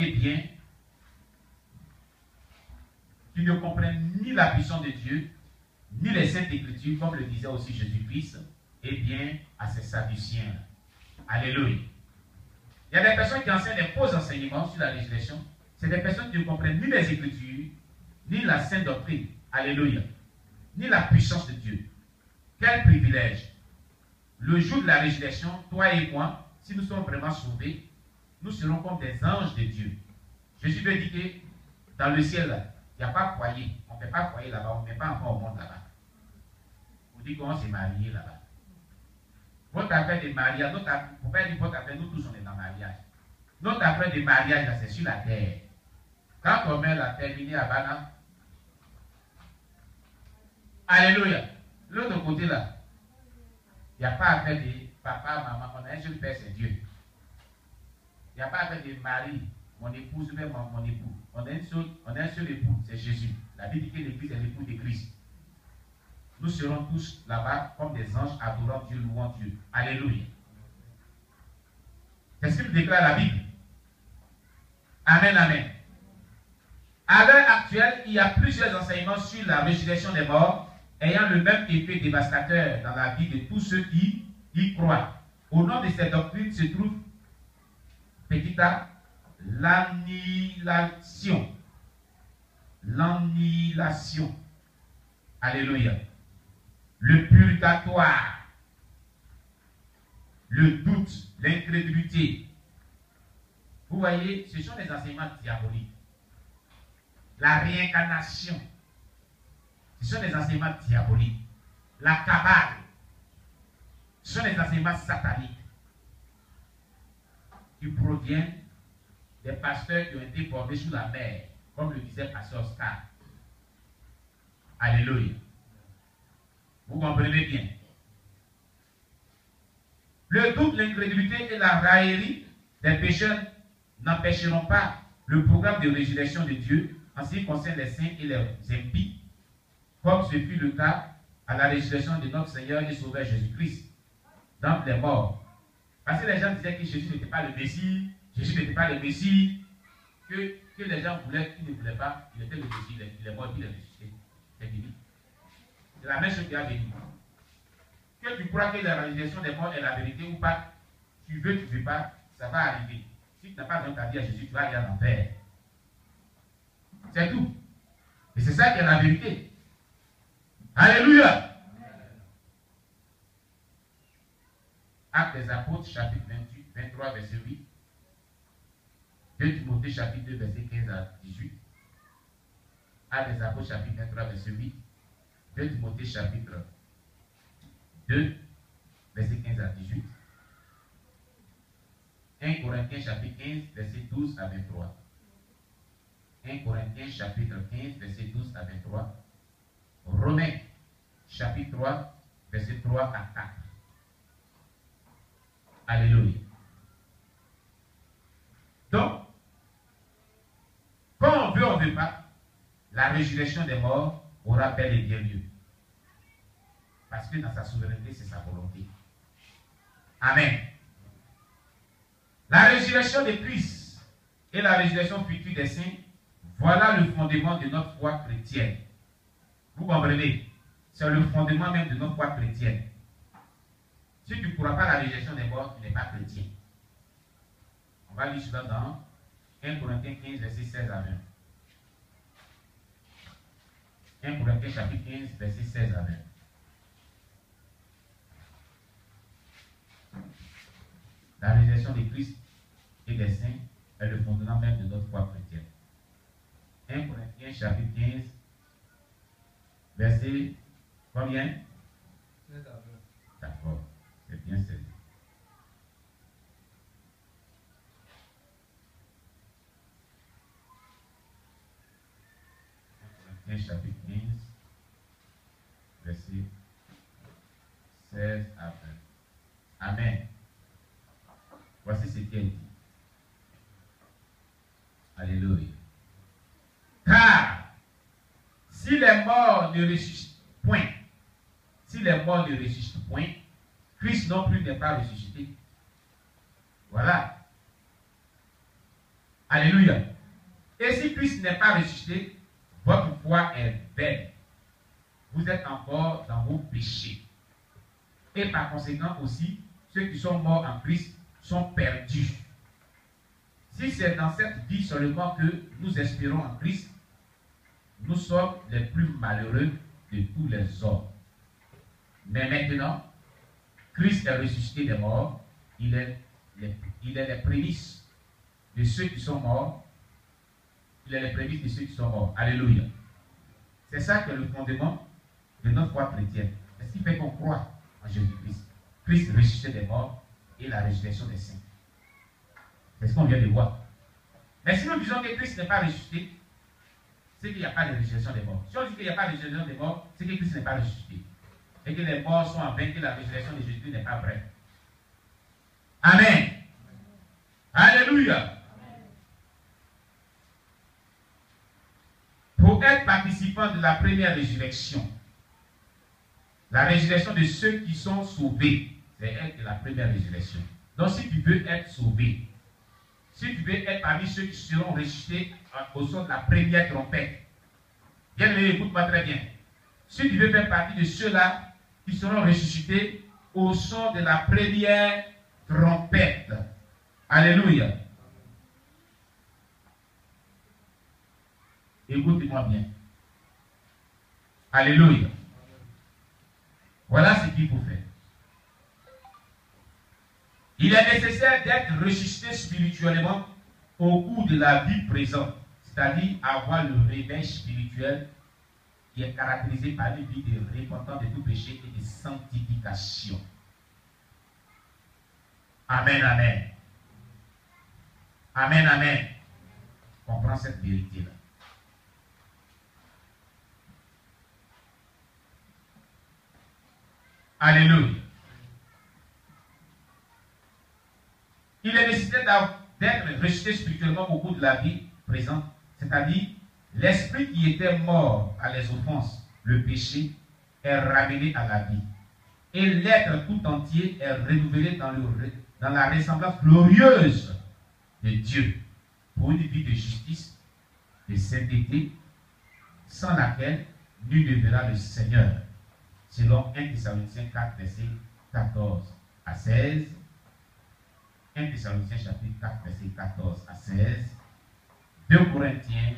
bien, qui ne comprennent ni la puissance de Dieu, ni les saintes écritures, comme le disait aussi Jésus-Christ, eh bien, à ces Sadduciens. Alléluia. Il y a des personnes qui enseignent des faux enseignements sur la résurrection. C'est des personnes qui ne comprennent ni les Écritures, ni la sainte doctrine. Alléluia. Ni la puissance de Dieu. Quel privilège. Le jour de la résurrection, toi et moi, si nous sommes vraiment sauvés, nous serons comme des anges de Dieu. Jésus veut dire que dans le ciel, là, il n'y a pas foyer. On ne fait pas foyer là-bas, on ne met pas enfant au monde là-bas. On dit qu'on s'est marié là-bas. Votre affaire de mariage, pour faire dire votre affaire, nous tous on est dans le mariage. Notre affaire de mariage, là, c'est sur la terre. Quand on meurt, la terminé à Bana. Alléluia. L'autre côté là, il n'y a pas affaire de papa, maman, on a un seul père, c'est Dieu. Il n'y a pas affaire de mari, mon épouse, même mon époux. On a un seul époux, c'est Jésus. La Bible dit que l'église est l'époux de Christ. Nous serons tous là-bas comme des anges adorant Dieu, louant Dieu. Alléluia. C'est ce que déclare la Bible. Amen, amen. À l'heure actuelle, il y a plusieurs enseignements sur la résurrection des morts ayant le même effet dévastateur dans la vie de tous ceux qui y croient. Au nom de cette doctrine se trouve, petit a, l'annihilation. L'annihilation. Alléluia. Le purgatoire, le doute, l'incrédulité. Vous voyez, ce sont des enseignements diaboliques. La réincarnation, ce sont des enseignements diaboliques. La cabale, ce sont des enseignements sataniques qui proviennent des pasteurs qui ont été formés sous la mer, comme le disait Pasteur Oscar. Alléluia. Vous comprenez bien. Le doute, l'incrédulité et la raillerie des pécheurs n'empêcheront pas le programme de résurrection de Dieu en ce qui concerne les saints et les impies, comme ce fut le cas à la résurrection de notre Seigneur et Sauveur Jésus-Christ, dans les morts. Parce que les gens disaient que Jésus n'était pas le Messie, Jésus n'était pas le Messie, que les gens voulaient, qu'ils ne voulaient pas, il était le Messie, il est mort, il est ressuscité. C'est fini. C'est la même chose qui a venu. Que tu crois que la résurrection des morts est la vérité ou pas, tu veux, tu ne veux pas, ça va arriver. Si tu n'as pas donné ta vie à Jésus, tu vas aller en enfer. C'est tout. Et c'est ça qui est la vérité. Alléluia. Actes des Apôtres, chapitre 28, 23, verset 8. 2 Timothée, chapitre 2, verset 15 à 18. Actes des Apôtres, chapitre 23, verset 8. 2 Timothée, chapitre 2, verset 15 à 18. 1 Corinthiens, chapitre 15, verset 12 à 23. 1 Corinthiens, chapitre 15, verset 12 à 23. Romains, chapitre 3, verset 3 à 4. Alléluia. Donc, quand on ne veut pas, la résurrection des morts aura bel et bien lieu. Parce que dans sa souveraineté, c'est sa volonté. Amen. La résurrection de Christ et la résurrection future des saints, voilà le fondement de notre foi chrétienne. Vous comprenez? C'est le fondement même de notre foi chrétienne. Si tu ne crois pas à la résurrection des morts, tu n'es pas chrétien. On va lire cela dans 1 Corinthiens 15, verset 16 à 20. 1 Corinthiens chapitre 15, verset 16 à 20. La résurrection de Christ et des saints est le fondement même de notre foi chrétienne. 1 Corinthiens chapitre 15, verset combien? 16 à 20. D'accord, c'est bien saisi. 1 Corinthiens chapitre 15, verset 16 à 20. Amen. Voici ce qu'elle dit. Alléluia. Car si les morts ne ressuscitent point, Christ non plus n'est pas ressuscité. Voilà. Alléluia. Et si Christ n'est pas ressuscité, votre foi est vaine. Vous êtes encore dans vos péchés. Et par conséquent aussi, ceux qui sont morts en Christ sont perdus. Si c'est dans cette vie seulement que nous espérons en Christ, nous sommes les plus malheureux de tous les hommes. Mais maintenant, Christ est ressuscité des morts. Il est les prémices de ceux qui sont morts. Il est les prémices de ceux qui sont morts. Alléluia. C'est ça que le fondement de notre foi chrétienne. C'est ce qui fait qu'on croit en Jésus-Christ. Christ ressuscité des morts et la résurrection des saints. C'est ce qu'on vient de voir. Mais si nous disons que Christ n'est pas ressuscité, c'est qu'il n'y a pas de résurrection des morts. Si on dit qu'il n'y a pas de résurrection des morts, c'est que Christ n'est pas ressuscité. Et que les morts sont en vain, que la résurrection de Jésus n'est pas vraie. Amen. Alléluia. Pour être participant de la première résurrection, la résurrection de ceux qui sont sauvés, c'est être la première résurrection. Donc si tu veux être sauvé, si tu veux être parmi ceux qui seront ressuscités au son de la première trompette, bien écoute-moi très bien. Si tu veux faire partie de ceux-là qui seront ressuscités au son de la première trompette, alléluia. Écoute-moi bien. Alléluia. Voilà ce qu'il faut faire. Il est nécessaire d'être ressuscité spirituellement au cours de la vie présente, c'est-à-dire avoir le réveil spirituel qui est caractérisé par une vie de repentance de tout péché et de sanctification. Amen, amen. Amen, amen. Comprends cette vérité-là. Alléluia. Il est nécessaire d'être ressuscité spirituellement au cours de la vie présente, c'est-à-dire l'esprit qui était mort à les offenses, le péché, est ramené à la vie. Et l'être tout entier est renouvelé dans la ressemblance glorieuse de Dieu pour une vie de justice, de sainteté, sans laquelle nul ne verra le Seigneur. Selon 1 Thessaloniciens 4, versets 14 à 16. 1 Thessaloniciens chapitre 4, versets 14 à 16. 2 Corinthiens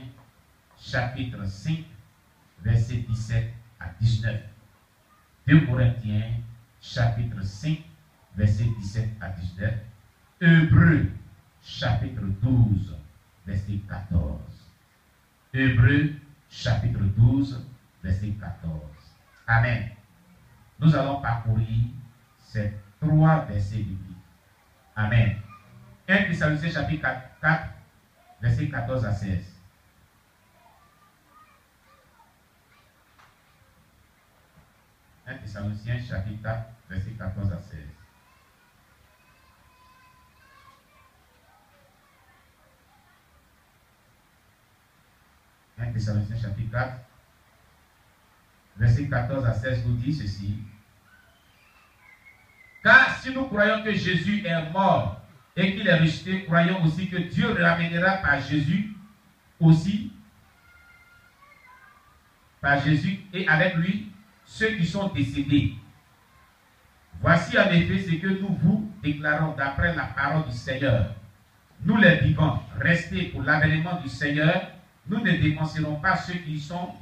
chapitre 5, versets 17 à 19. 2 Corinthiens chapitre 5, versets 17 à 19. Hébreux chapitre 12, verset 14. Hébreux chapitre 12, verset 14. Amen. Nous allons parcourir ces 3 versets bibliques. Amen. 1 Thessaloniciens chapitre 4, verset 14 à 16. Thessaloniciens chapitre 4, verset 14 à 16. Thessaloniciens chapitre 4, verset 14 à 16 nous dit ceci. Car si nous croyons que Jésus est mort et qu'il est ressuscité, croyons aussi que Dieu ramènera par Jésus et avec lui ceux qui sont décédés. Voici en effet ce que nous vous déclarons d'après la parole du Seigneur. Nous les vivants, restés pour l'avènement du Seigneur, nous ne dépenserons pas ceux qui sont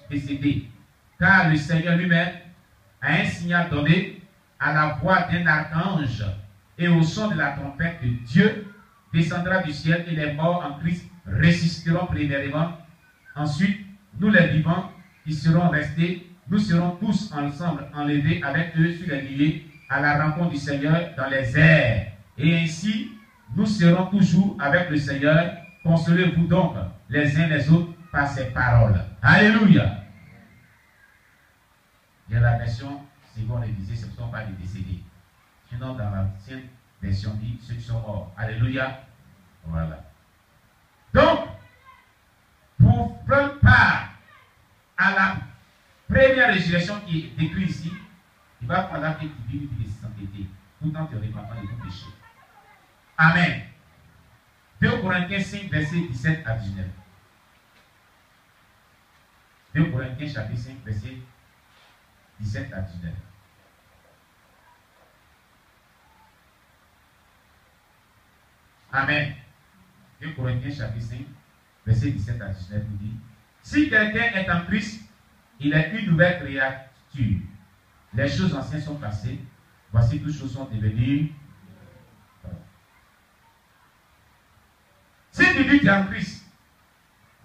décédés, car le Seigneur lui-même a un signal donné à la voix d'un archange et au son de la trompette de Dieu descendra du ciel et les morts en Christ ressusciteront premièrement. Ensuite, nous les vivants qui serons restés, nous serons tous ensemble enlevés avec eux sur les nuées à la rencontre du Seigneur dans les airs. Et ainsi, nous serons toujours avec le Seigneur. Consolez-vous donc les uns les autres par ces paroles. Alléluia. Il y a la version seconde révisée, ce ne sont pas les décédés. Sinon, dans l'ancienne version dit ceux qui sont morts. Alléluia. Voilà. Donc, pour prendre part à la première résurrection qui est décrite ici, il va falloir que tu vives une vie de sainteté, tout en te repentant de tout péché. Amen. 2 Corinthiens 5, versets 17 à 19. 2 Corinthiens chapitre 5, versets 17 à 19. Amen. 2 Corinthiens chapitre 5, verset 17 à 19 nous dit: si quelqu'un est en Christ, il est une nouvelle créature. Les choses anciennes sont passées. Voici toutes choses sont devenues. Si tu dis que tu es en Christ,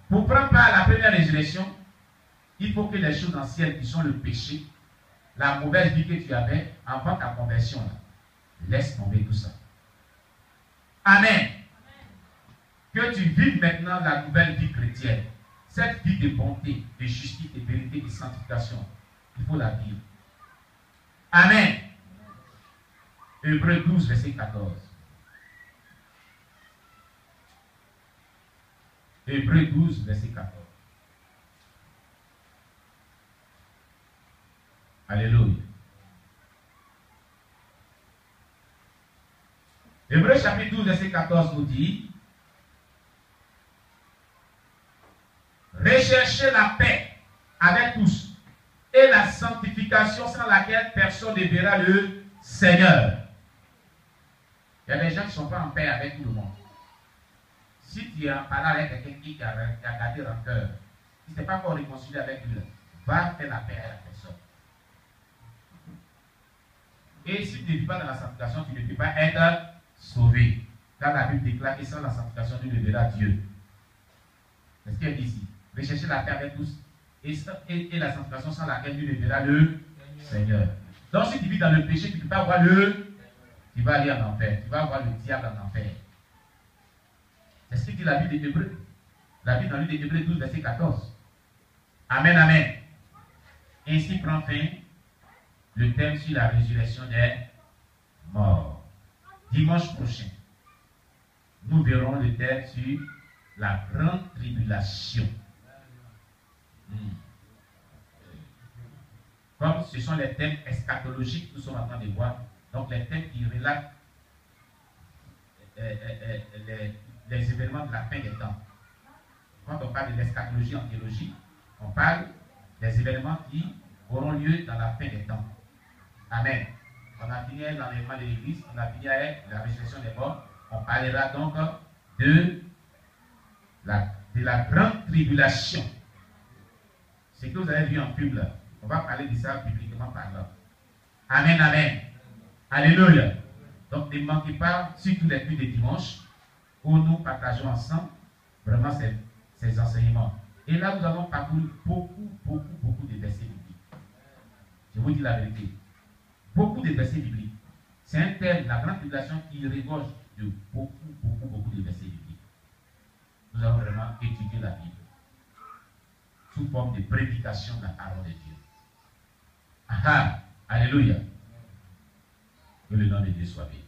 pour prendre part à la première résurrection, il faut que les choses anciennes qui sont le péché, la mauvaise vie que tu avais avant ta conversion, là, laisse tomber tout ça. Amen. Que tu vives maintenant la nouvelle vie chrétienne. Cette vie de bonté, de justice, de vérité, de sanctification. Il faut la vivre. Amen. Hébreux 12, verset 14. Hébreux 12, verset 14. Alléluia. Hébreux chapitre 12, verset 14 nous dit: recherchez la paix avec tous et la sanctification sans laquelle personne ne verra le Seigneur. Il y a des gens qui ne sont pas en paix avec tout le monde. Si tu es en parlant avec quelqu'un qui a gardé rancœur, si tu n'es pas encore réconcilié avec lui, va faire la paix à la personne. Et si tu ne vis pas dans la sanctification, tu ne peux pas être sauvé. Car la Bible déclare que sans la sanctification, tu ne verras Dieu. C'est ce qu'elle dit ici. Recherchez la paix avec tous et la sanctification sans laquelle tu ne verras le Seigneur. Donc si tu vis dans le péché, tu ne peux pas voir tu vas aller en enfer. Tu vas voir le diable en enfer. C'est ce que dit la Bible des Hébreux. La Bible dans le livre des Hébreux 12, verset 14. Amen, amen. Ainsi prend fin le thème sur la résurrection des morts. Dimanche prochain, nous verrons le thème sur la grande tribulation. Comme ce sont les thèmes eschatologiques que nous sommes en train de voir, donc les thèmes qui relatent les événements de la fin des temps. Quand on parle de l'eschatologie en théologie, on parle des événements qui auront lieu dans la fin des temps. Amen. On a fini l'enlèvement de l'Église, on a fini la résurrection des morts. On parlera donc de la grande tribulation. C'est que vous avez vu en film là. On va parler de ça publiquement par là. Amen, amen. Alléluia. Donc ne manquez pas, surtout les cultes de dimanche, où nous partageons ensemble vraiment ces enseignements. Et là, nous allons parcourir beaucoup de versets bibliques. Je vous dis la vérité. Beaucoup de versets bibliques. C'est un thème, la grande tribulation, qui regorge de beaucoup de versets bibliques. Nous allons vraiment étudier la Bible sous forme de prédication de la parole de Dieu. Ah, alléluia. Que le nom de Dieu soit béni.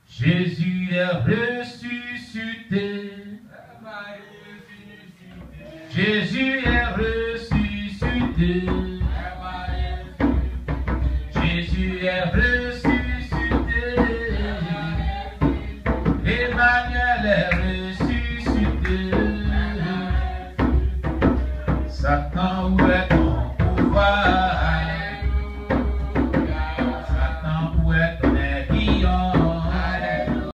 Jésus est ressuscité. Jésus est ressuscité. Jésus est ressuscité. Emmanuel est ressuscité.